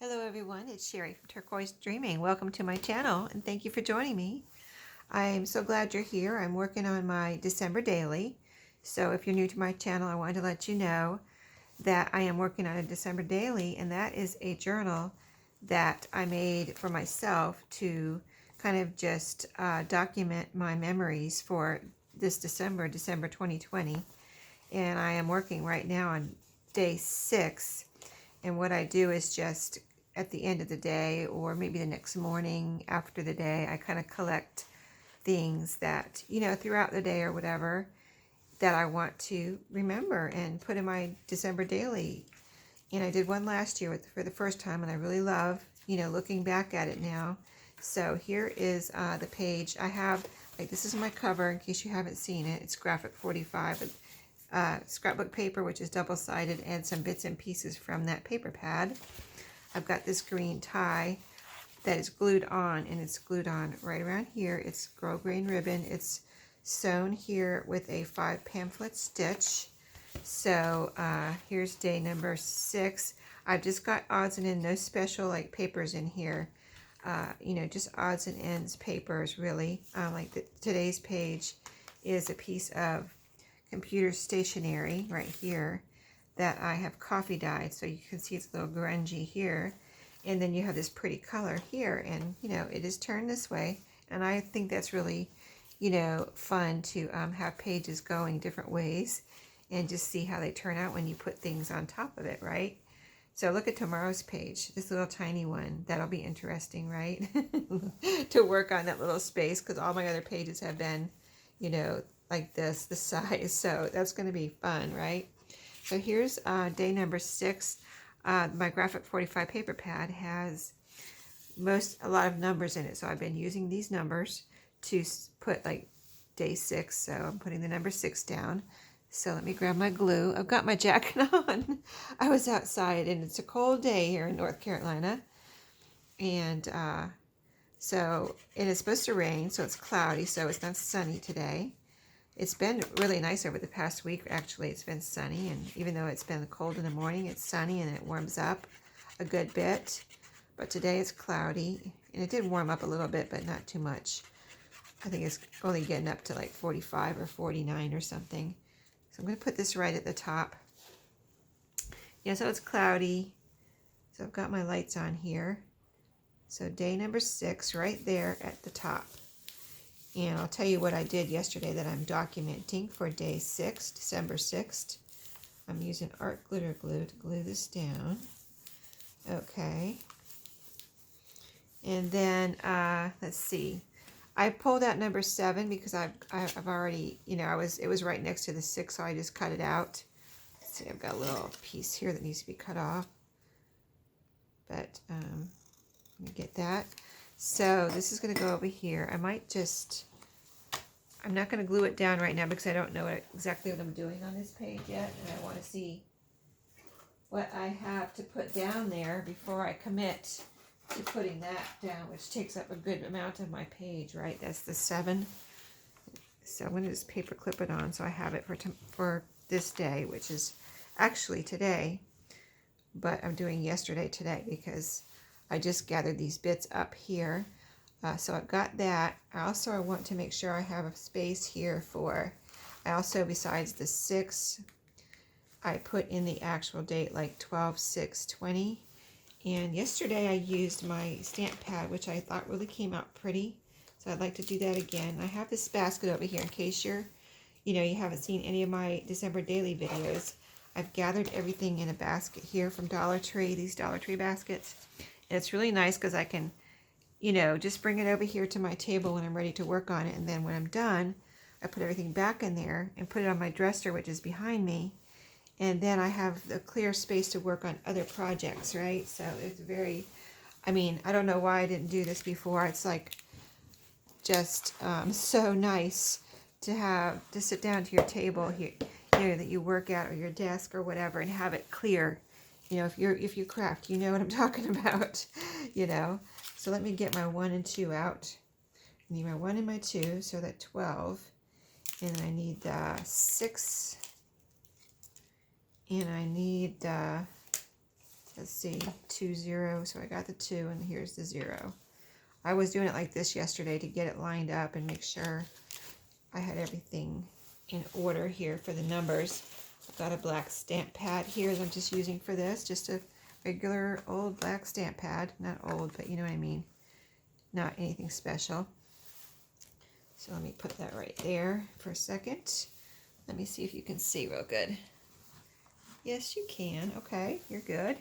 Hello everyone, it's Sherry from Turquoise Dreaming. Welcome to my channel and thank you for joining me. I'm so glad you're here. I'm working on my December daily. So if you're new to my channel, I wanted to let you know that I am working on a December daily, and that is a journal that I made for myself to kind of just document my memories for this December 2020. And I am working right now on day 6. And what I do is just at the end of the day, or maybe the next morning after the day, I kind of collect things that, throughout the day or whatever, that I want to remember and put in my December daily. And I did one last year for the first time, and I really love, looking back at it now. So here is the page. I have, this is my cover in case you haven't seen it. It's graphic 45. Scrapbook paper, which is double-sided, and some bits and pieces from that paper pad. I've got this green tie that is glued on, and it's glued on right around here. It's grosgrain ribbon. It's sewn here with a 5 pamphlet stitch. So here's day number 6. I've just got odds and ends, no special papers in here. Just odds and ends papers, really. Today's page is a piece of computer stationery right here that I have coffee dyed, so you can see it's a little grungy here, and then you have this pretty color here, and it is turned this way, and I think that's really fun to have pages going different ways and just see how they turn out when you put things on top of it, right? So look at tomorrow's page, this little tiny one. That'll be interesting, right? To work on that little space, because all my other pages have been like this size, so that's going to be fun, right? So here's day number 6. My graphic 45 paper pad has a lot of numbers in it, so I've been using these numbers to put day 6. So I'm putting the number 6 down. So let me grab my glue. I've got my jacket on. I was outside, and it's a cold day here in North Carolina, and so it is supposed to rain, so it's cloudy, so it's not sunny today. It's been really nice over the past week. Actually, it's been sunny, and even though it's been cold in the morning, it's sunny and it warms up a good bit. But today it's cloudy, and it did warm up a little bit, but not too much. I think it's only getting up to 45 or 49 or something. So I'm going to put this right at the top. Yeah, so it's cloudy. So I've got my lights on here. So day number 6 right there at the top. And I'll tell you what I did yesterday that I'm documenting for day 6, December 6th. I'm using art glitter glue to glue this down. Okay. And then, let's see. I pulled out number 7 because I've already, it was right next to the 6, so I just cut it out. Let's see, I've got a little piece here that needs to be cut off. But, let me get that. So this is going to go over here. I'm not going to glue it down right now because I don't know exactly what I'm doing on this page yet, and I want to see what I have to put down there before I commit to putting that down, which takes up a good amount of my page, right? That's the 7. So I'm going to just paper clip it on so I have it for this day, which is actually today, but I'm doing yesterday today because I just gathered these bits up here. So I've got that. I want to make sure I have a space here for, besides the 6, I put in the actual date 12/6/20. And yesterday I used my stamp pad, which I thought really came out pretty. So I'd like to do that again. I have this basket over here in case you haven't seen any of my December daily videos. I've gathered everything in a basket here from Dollar Tree, these Dollar Tree baskets. And it's really nice because I can, just bring it over here to my table when I'm ready to work on it. And then when I'm done, I put everything back in there and put it on my dresser, which is behind me. And then I have the clear space to work on other projects, right? So it's very, I don't know why I didn't do this before. It's just so nice to sit down to your table here, that you work at, or your desk or whatever, and have it clear. If you craft, you know what I'm talking about, So let me get my 1 and 2 out. I need my 1 and my 2, so that 12. And I need 6. And I need let's see, 2 0. So I got the 2 and here's the 0. I was doing it like this yesterday to get it lined up and make sure I had everything in order here for the numbers. I've got a black stamp pad here that I'm just using for this, just a regular old black stamp pad. Not old, but you know what I mean. Not anything special. So let me put that right there for a second. Let me see if you can see real good. Yes, you can. Okay, you're good.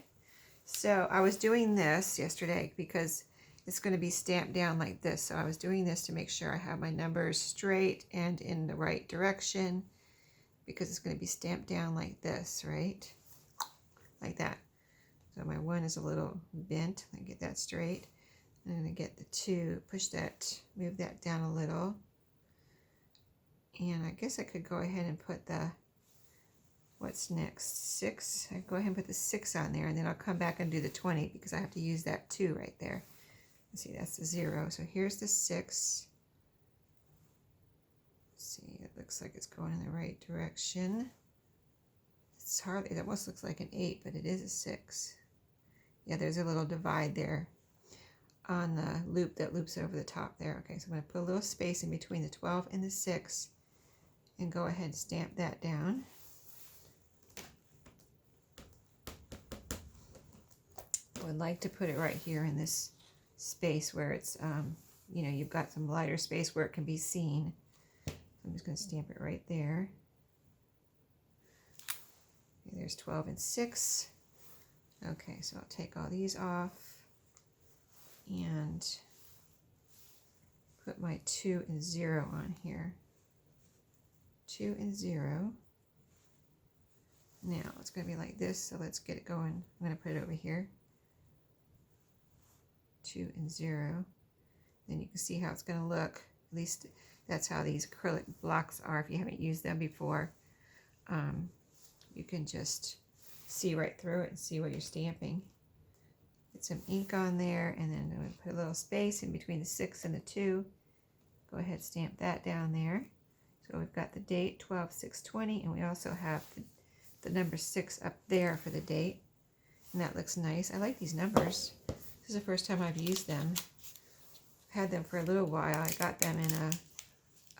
So I was doing this yesterday because it's going to be stamped down like this. So I was doing this to make sure I have my numbers straight and in the right direction, because it's going to be stamped down like this, right? Like that. So my 1 is a little bent. Let me get that straight. I'm going to get the 2, push that, move that down a little. And I guess I could go ahead and put the, what's next, 6. I go ahead and put the 6 on there, and then I'll come back and do the 20 because I have to use that 2 right there. Let's see, that's the 0. So here's the 6. Let's see, it looks like it's going in the right direction. It's hardly, it almost looks like an 8, but it is a 6. Yeah, there's a little divide there on the loop that loops over the top there. Okay, so I'm going to put a little space in between the 12 and the 6 and go ahead and stamp that down. I would like to put it right here in this space where it's, you know, you've got some lighter space where it can be seen. I'm just going to stamp it right there. Okay, there's 12 and 6. Okay, so I'll take all these off and put my 2 and 0 on here. 2 and 0. Now it's going to be like this, so let's get it going. I'm going to put it over here. 2 and 0. Then you can see how it's going to look. At least that's how these acrylic blocks are. If you haven't used them before, you can just see right through it and see what you're stamping. Get some ink on there, and then I'm going to put a little space in between the 6 and the 2. Go ahead, stamp that down there. So we've got the date 12/6/20, and we also have the number 6 up there for the date. And that looks nice. I like these numbers. This is the first time I've used them. I've had them for a little while. I got them in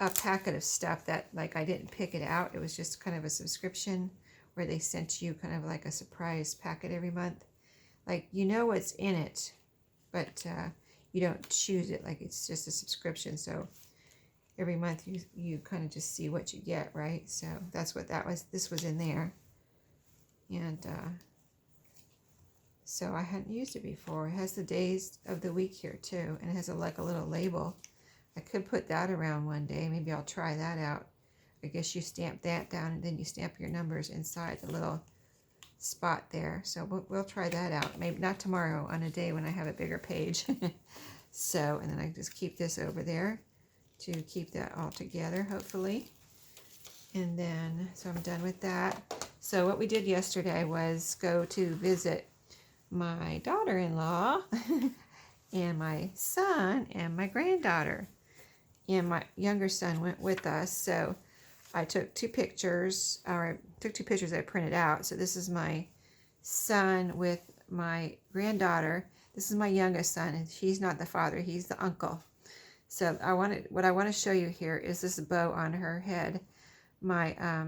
a packet of stuff that, like, I didn't pick it out. It was just kind of a subscription where they sent you kind of like a surprise packet every month. Like, you know what's in it, but you don't choose it. Like, it's just a subscription. So every month you kind of just see what you get, right? So that's what that was. This was in there. And so I hadn't used it before. It has the days of the week here too, and it has like a little label. I could put that around one day. Maybe I'll try that out. I guess you stamp that down, and then you stamp your numbers inside the little spot there. So we'll try that out. Maybe not tomorrow, on a day when I have a bigger page. So, and then I just keep this over there to keep that all together, hopefully. And then, so I'm done with that. So what we did yesterday was go to visit my daughter-in-law and my son and my granddaughter. And my younger son went with us. So I took 2 pictures, or I took 2 pictures that I printed out. So this is my son with my granddaughter. This is my youngest son, and he's not the father, he's the uncle. So what I want to show you here is this bow on her head. My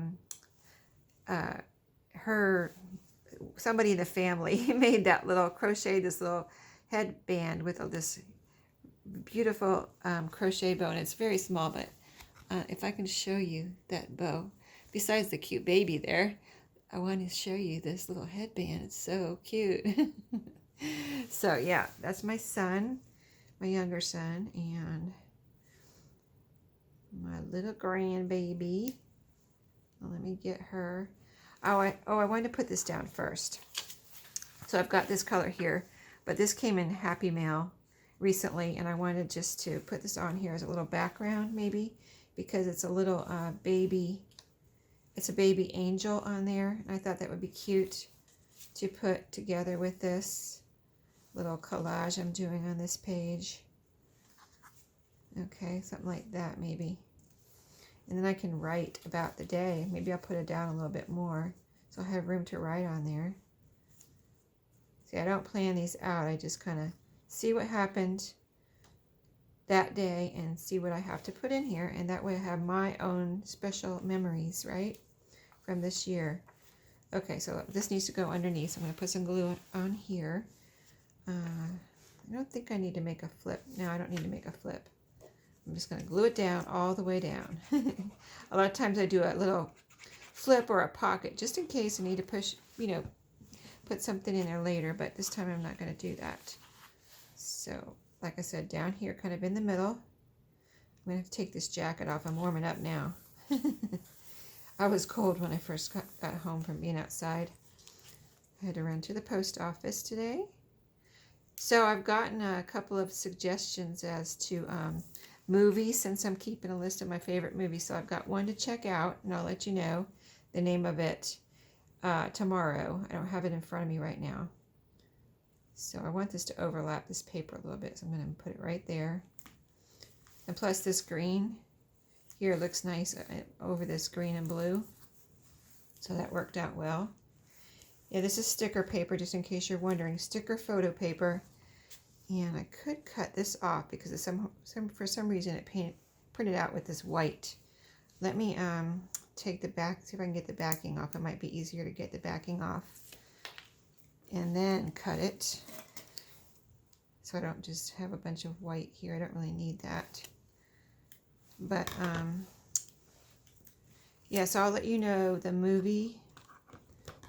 somebody in the family made that little this little headband with this beautiful crochet bow, and it's very small, but if I can show you that bow, besides the cute baby there, I want to show you this little headband. It's so cute. So yeah, that's my son, my younger son, and my little grandbaby. Well, let me get her. I wanted to put this down first. So I've got this color here, but this came in Happy Mail recently, and I wanted just to put this on here as a little background, maybe, because it's a little baby. It's a baby angel on there, and I thought that would be cute to put together with this little collage I'm doing on this page. Okay, something like that maybe. And then I can write about the day. Maybe I'll put it down a little bit more so I have room to write on there. See, I don't plan these out. I just kind of see what happened that day and see what I have to put in here. And that way I have my own special memories, right, from this year. Okay, so this needs to go underneath. So I'm going to put some glue on here. I don't think I need to make a flip. No, I don't need to make a flip. I'm just going to glue it down all the way down. A lot of times I do a little flip or a pocket just in case I need to push, put something in there later, but this time I'm not going to do that. So, like I said, down here, kind of in the middle. I'm going to have to take this jacket off. I'm warming up now. I was cold when I first got home from being outside. I had to run to the post office today. So I've gotten a couple of suggestions as to movies, since I'm keeping a list of my favorite movies. So I've got one to check out, and I'll let you know the name of it tomorrow. I don't have it in front of me right now. So I want this to overlap this paper a little bit, so I'm going to put it right there. And plus this green here looks nice over this green and blue. So that worked out well. Yeah, this is sticker paper, just in case you're wondering. Sticker photo paper. And I could cut this off because for some reason it printed out with this white. Let me take the back, see if I can get the backing off. It might be easier to get the backing off. And then cut it. So I don't just have a bunch of white here. I don't really need that. But, yeah, so I'll let you know the movie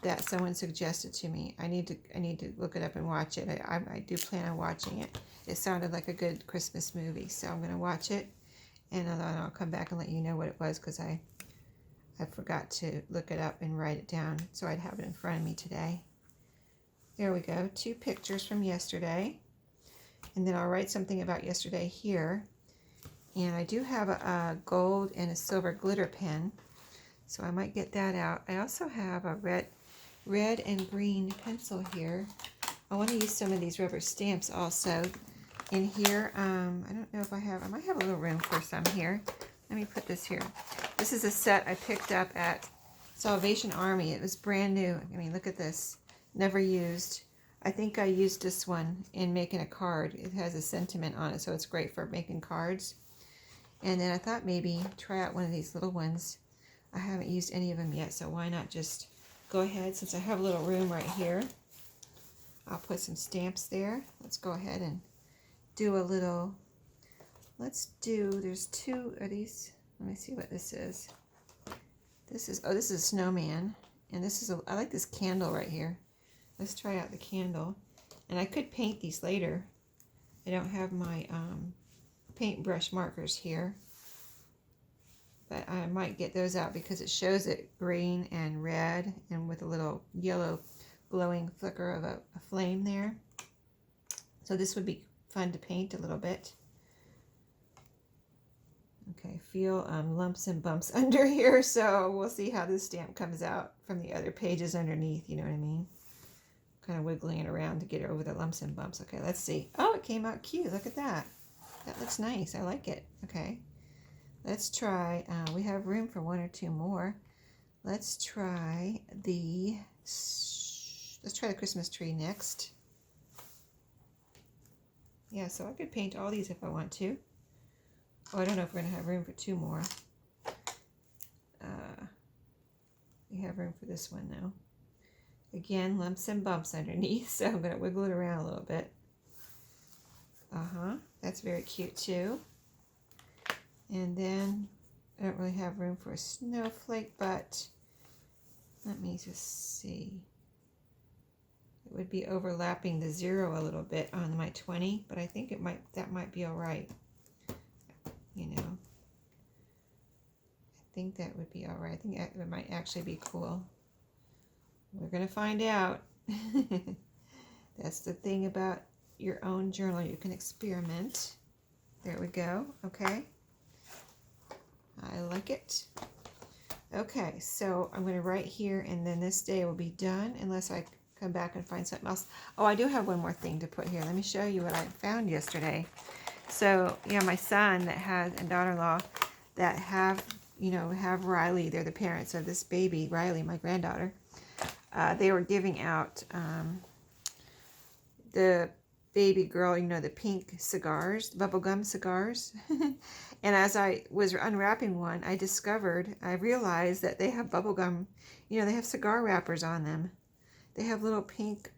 that someone suggested to me. I need to look it up and watch it. I do plan on watching it. It sounded like a good Christmas movie, so I'm going to watch it, and then I'll come back and let you know what it was, because I forgot to look it up and write it down, so I'd have it in front of me today. There we go, 2 pictures from yesterday, and then I'll write something about yesterday here. And I do have a gold and a silver glitter pen, so I might get that out. I also have a red and green pencil here. I want to use some of these rubber stamps also in here. I don't know if I might have a little room for some here. Let me put this here. This is a set I picked up at Salvation Army. It was brand new. I mean, look at this. Never used. I think I used this one in making a card. It has a sentiment on it, so it's great for making cards. And then I thought maybe try out one of these little ones. I haven't used any of them yet, so why not just go ahead, since I have a little room right here. I'll put some stamps there. Let's go ahead and do a little, there's 2 of these. Let me see what this is. This is a snowman. And this is I like this candle right here. Let's try out the candle. And I could paint these later. I don't have my paintbrush markers here. But I might get those out because it shows it green and red and with a little yellow glowing flicker of a flame there. So this would be fun to paint a little bit. Okay, feel lumps and bumps under here, so we'll see how this stamp comes out from the other pages underneath, you know what I mean? Kind of wiggling it around to get it over the lumps and bumps. Okay, let's see. Oh, it came out cute. Look at that. That looks nice. I like it. Okay. Let's try, we have room for 1 or 2 more. Let's try the Christmas tree next. Yeah, so I could paint all these if I want to. Oh, I don't know if we're going to have room for 2 more. We have room for this one though. Again, lumps and bumps underneath, so I'm going to wiggle it around a little bit. That's very cute too. And then I don't really have room for a snowflake, but let me just see. It would be overlapping the 0 a little bit on my 20, but I think that might be all right. You know, I think that would be all right. I think it might actually be cool. We're going to find out. That's the thing about your own journal. You can experiment. There we go. Okay. I like it. Okay, so I'm going to write here, and then this day will be done unless I come back and find something else. Oh, I do have one more thing to put here. Let me show you what I found yesterday. So, yeah, my son and daughter-in-law that have Riley. They're the parents of this baby, Riley, my granddaughter. They were giving out the baby girl, you know, the pink cigars, bubblegum cigars. And as I was unwrapping one, I realized that they have bubblegum, you know, they have cigar wrappers on them. They have little pink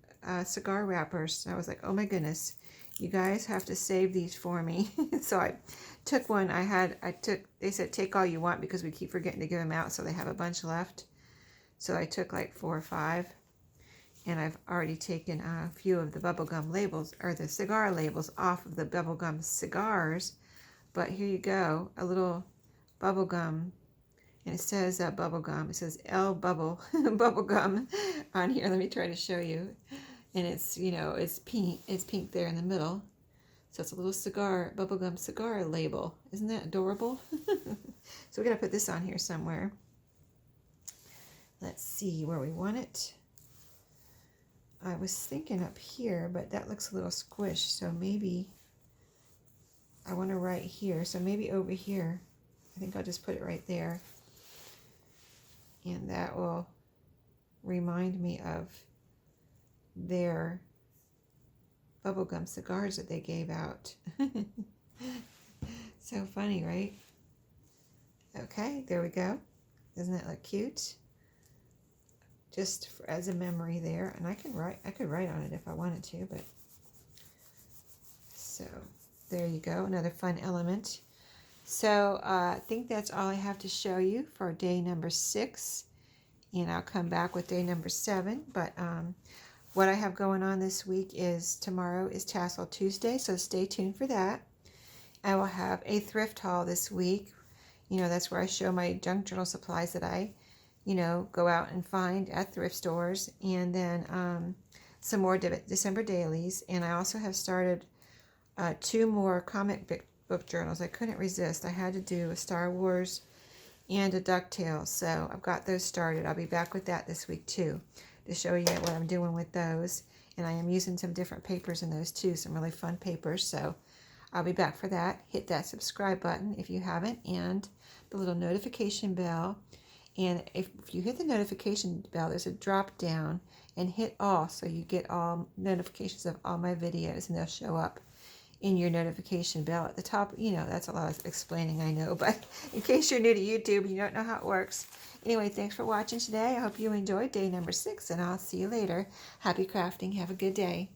cigar wrappers. So I was like, oh my goodness, you guys have to save these for me. So I took one. They said take all you want because we keep forgetting to give them out. So they have a bunch left. So I took like 4 or 5. And I've already taken a few of the bubblegum labels, or the cigar labels, off of the bubblegum cigars. But here you go, a little bubblegum, and it says bubblegum. It says L bubble bubblegum on here. Let me try to show you. And it's, you know, it's pink. It's pink there in the middle. So it's a little cigar, bubblegum cigar label. Isn't that adorable? So we got to put this on here somewhere. Let's see where we want it. I was thinking up here, but that looks a little squished, so maybe I want to right here. So maybe over here. I think I'll just put it right there. And that will remind me of their bubblegum cigars that they gave out. So funny, right? Okay, there we go. Doesn't that look cute? Just as a memory there, and I could write on it if I wanted to, but so there you go, another fun element. So I think that's all I have to show you for day number 6, and I'll come back with day number 7. But what I have going on this week is tomorrow is Tassel Tuesday, so stay tuned for that. I will have a thrift haul this week. You know, that's where I show my junk journal supplies that I go out and find at thrift stores, and then some more December dailies. And I also have started 2 more comic book journals. I couldn't resist. I had to do a Star Wars and a DuckTales, so I've got those started. I'll be back with that this week too, to show you what I'm doing with those. And I am using some different papers in those too, some really fun papers. So I'll be back for that. Hit that subscribe button if you haven't, and the little notification bell. And if you hit the notification bell, there's a drop down, and hit all so you get all notifications of all my videos, and they'll show up in your notification bell at the top. You know, that's a lot of explaining, I know, but in case you're new to YouTube and you don't know how it works. Anyway, thanks for watching today. I hope you enjoyed day number 6, and I'll see you later. Happy crafting. Have a good day.